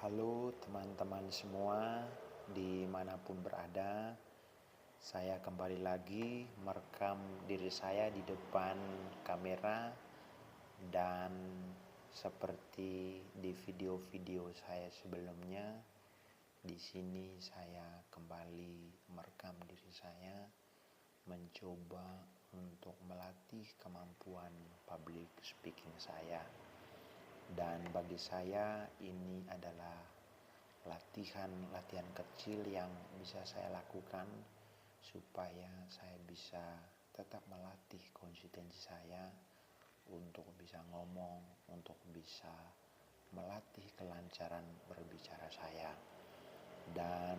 Halo teman-teman semua, dimanapun berada, saya kembali lagi merekam diri saya di depan kamera. Dan seperti di video-video saya sebelumnya, di sini saya kembali merekam diri saya, mencoba untuk melatih kemampuan public speaking saya. Dan bagi saya ini adalah latihan kecil yang bisa saya lakukan supaya saya bisa tetap melatih konsistensi saya untuk bisa ngomong, untuk bisa melatih kelancaran berbicara saya. Dan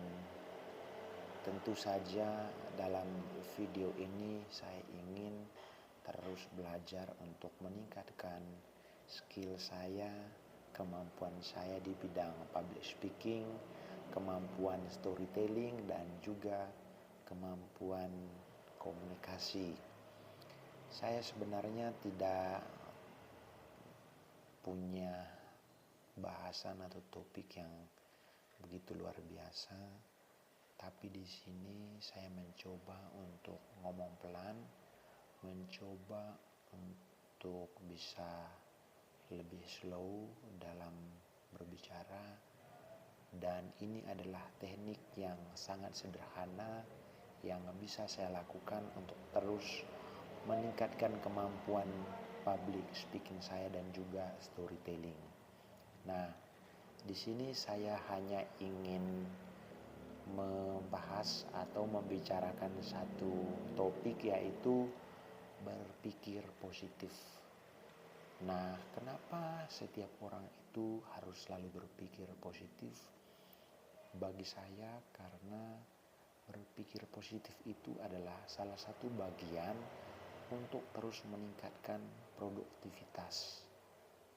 tentu saja dalam video ini saya ingin terus belajar untuk meningkatkan skill saya, kemampuan saya di bidang public speaking, kemampuan storytelling, dan juga kemampuan komunikasi. Saya sebenarnya tidak punya bahasan atau topik yang begitu luar biasa, tapi di sini saya mencoba untuk ngomong pelan, mencoba untuk bisa lebih slow dalam berbicara. Dan ini adalah teknik yang sangat sederhana yang bisa saya lakukan untuk terus meningkatkan kemampuan public speaking saya dan juga storytelling. Nah, di sini saya hanya ingin membahas atau membicarakan satu topik, yaitu berpikir positif. Nah, kenapa setiap orang itu harus selalu berpikir positif? Bagi saya, karena berpikir positif itu adalah salah satu bagian untuk terus meningkatkan produktivitas.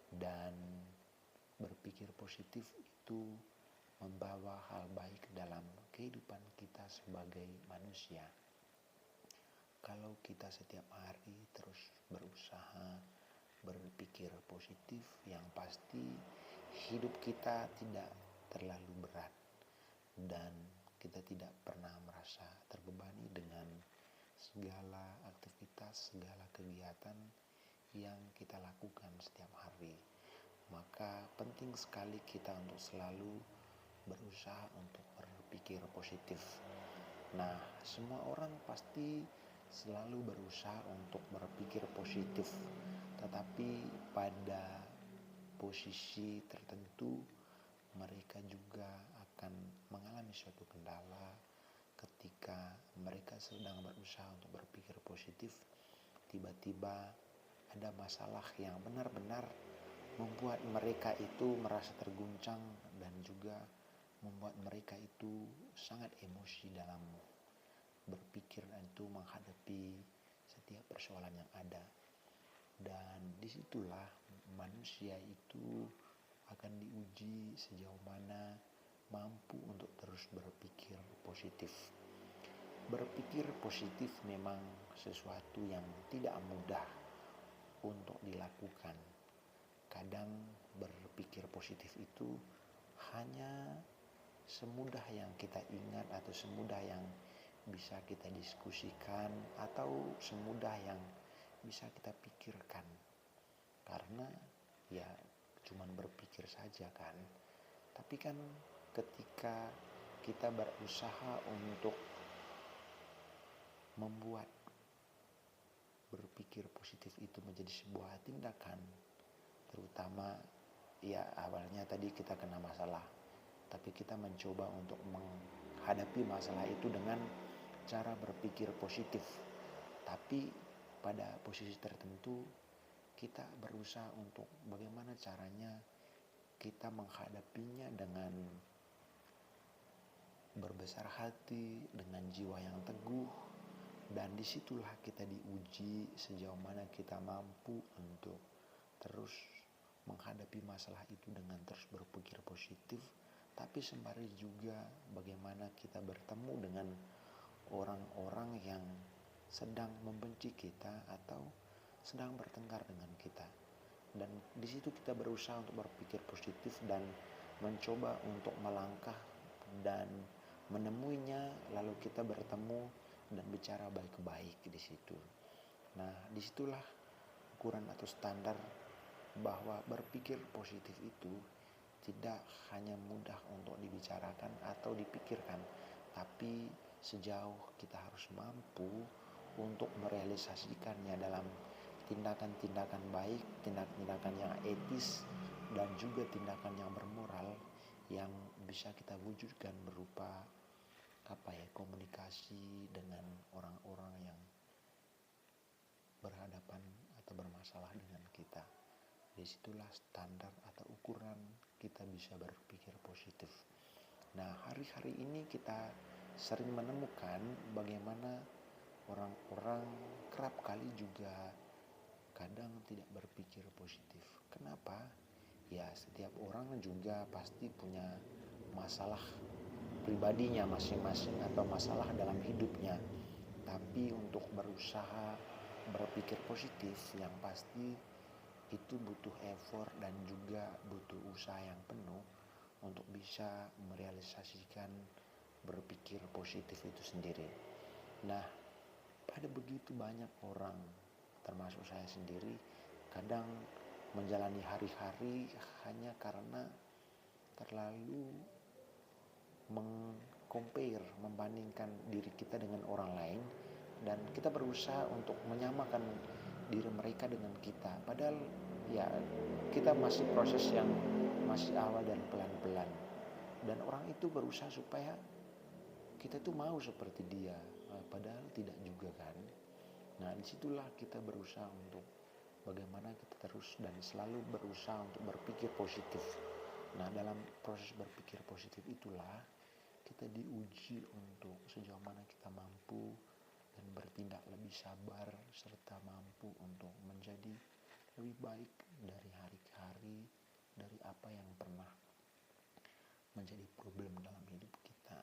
Dan berpikir positif itu membawa hal baik dalam kehidupan kita sebagai manusia. Kalau kita setiap hari terus berusaha berpikir positif, yang pasti hidup kita tidak terlalu berat dan kita tidak pernah merasa terbebani dengan segala aktivitas, segala kegiatan yang kita lakukan setiap hari. Maka penting sekali kita untuk selalu berusaha untuk berpikir positif. Nah, semua orang pasti selalu berusaha untuk berpikir positif, tetapi pada posisi tertentu mereka juga akan mengalami suatu kendala ketika mereka sedang berusaha untuk berpikir positif. Tiba-tiba ada masalah yang benar-benar membuat mereka itu merasa terguncang dan juga membuat mereka itu sangat emosi dalam berpikir dan itu menghadapi setiap persoalan yang ada. Dan disitulah manusia itu akan diuji sejauh mana mampu untuk terus berpikir positif. Berpikir positif memang sesuatu yang tidak mudah untuk dilakukan. Kadang berpikir positif itu hanya semudah yang kita ingat atau semudah yang bisa kita diskusikan atau semudah yang bisa kita pikirkan. Karena ya cuman berpikir saja kan. Tapi kan ketika kita berusaha untuk membuat berpikir positif itu menjadi sebuah tindakan, terutama ya awalnya tadi kita kena masalah, tapi kita mencoba untuk menghadapi masalah itu dengan cara berpikir positif. Tapi pada posisi tertentu kita berusaha untuk bagaimana caranya kita menghadapinya dengan berbesar hati, dengan jiwa yang teguh. Dan disitulah kita diuji sejauh mana kita mampu untuk terus menghadapi masalah itu dengan terus berpikir positif. Tapi sembari juga bagaimana kita bertemu dengan orang-orang yang sedang membenci kita atau sedang bertengkar dengan kita. Dan di situ kita berusaha untuk berpikir positif dan mencoba untuk melangkah dan menemuinya, lalu kita bertemu dan bicara baik-baik di situ. Nah, disitulah ukuran atau standar bahwa berpikir positif itu tidak hanya mudah untuk dibicarakan atau dipikirkan, tapi sejauh kita harus mampu untuk merealisasikannya dalam tindakan-tindakan baik, tindakan-tindakan yang etis, dan juga tindakan yang bermoral yang bisa kita wujudkan berupa komunikasi dengan orang-orang yang berhadapan atau bermasalah dengan kita. Disitulah standar atau ukuran kita bisa berpikir positif. Nah, hari-hari ini kita sering menemukan bagaimana orang-orang kerap kali juga kadang tidak berpikir positif. Kenapa? Ya, setiap orang juga pasti punya masalah pribadinya masing-masing atau masalah dalam hidupnya. Tapi untuk berusaha berpikir positif yang pasti itu butuh effort dan juga butuh usaha yang penuh untuk bisa merealisasikan berpikir positif itu sendiri. Nah, pada begitu banyak orang, termasuk saya sendiri, kadang menjalani hari-hari hanya karena terlalu membandingkan diri kita dengan orang lain, dan kita berusaha untuk menyamakan diri mereka dengan kita, padahal ya kita masih proses yang masih awal dan pelan-pelan, dan orang itu berusaha supaya kita tuh mau seperti dia, padahal tidak juga kan. Nah, disitulah kita berusaha untuk bagaimana kita terus dan selalu berusaha untuk berpikir positif. Nah, dalam proses berpikir positif itulah kita diuji untuk sejauh mana kita mampu dan bertindak lebih sabar serta mampu untuk menjadi lebih baik dari hari ke hari dari apa yang pernah menjadi problem dalam hidup kita.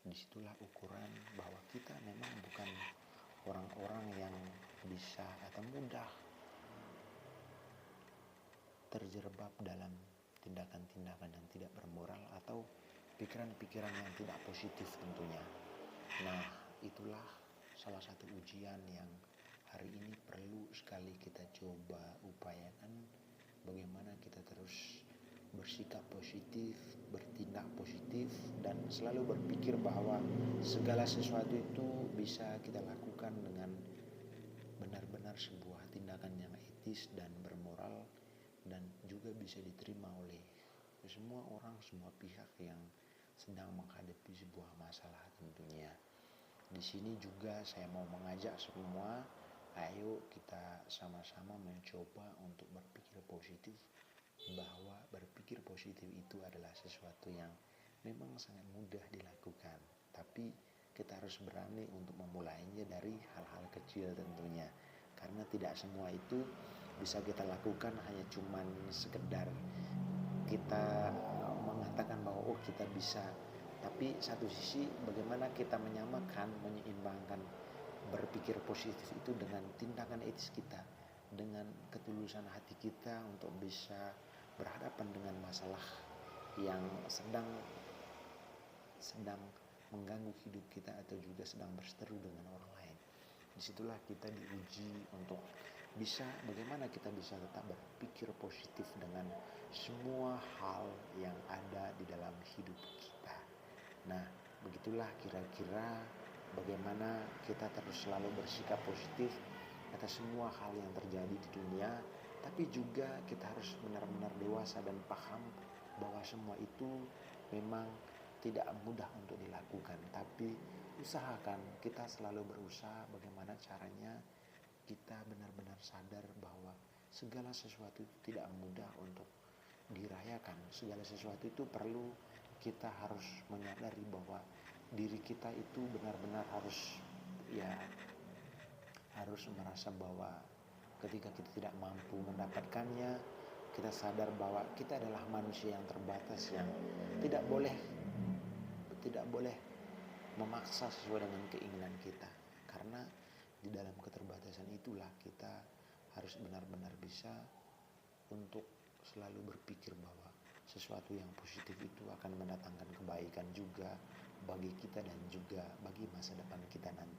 Disitulah ukuran bahwa kita memang bukan orang-orang yang bisa atau mudah terjerembab dalam tindakan-tindakan yang tidak bermoral atau pikiran-pikiran yang tidak positif tentunya. Nah, itulah salah satu ujian yang hari ini perlu sekali kita coba upayakan, bagaimana kita terus bersikap positif, bertindak positif, dan selalu berpikir bahwa segala sesuatu itu bisa kita lakukan dengan benar-benar sebuah tindakan yang etis dan bermoral, dan juga bisa diterima oleh semua orang, semua pihak yang sedang menghadapi sebuah masalah tentunya. Di sini juga saya mau mengajak semua, ayo kita sama-sama mencoba untuk berpikir positif, bahwa berpikir positif itu adalah sesuatu yang memang sangat mudah dilakukan, tapi kita harus berani untuk memulainya dari hal-hal kecil tentunya, karena tidak semua itu bisa kita lakukan hanya cuman sekedar kita mengatakan bahwa kita bisa. Tapi satu sisi bagaimana kita menyamakan, menyeimbangkan berpikir positif itu dengan tindakan etis kita, dengan ketulusan hati kita untuk bisa berhadapan dengan masalah yang sedang mengganggu hidup kita atau juga sedang berseteru dengan orang lain. Disitulah kita diuji untuk bisa bagaimana kita bisa tetap berpikir positif dengan semua hal yang ada di dalam hidup kita. Nah, begitulah kira-kira bagaimana kita terus selalu bersikap positif atas semua hal yang terjadi di dunia, tapi juga kita harus benar-benar dewasa dan paham bahwa semua itu memang tidak mudah untuk dilakukan, tapi usahakan kita selalu berusaha bagaimana caranya kita benar-benar sadar bahwa segala sesuatu itu tidak mudah untuk dirayakan. Segala sesuatu itu perlu kita harus menyadari bahwa diri kita itu benar-benar harus merasa bahwa ketika kita tidak mampu mendapatkannya, kita sadar bahwa kita adalah manusia yang terbatas, yang tidak boleh memaksa sesuai dengan keinginan kita, karena di dalam keterbatasan itulah kita harus benar-benar bisa untuk selalu berpikir bahwa sesuatu yang positif itu akan mendatangkan kebaikan juga bagi kita dan juga bagi masa depan kita nanti.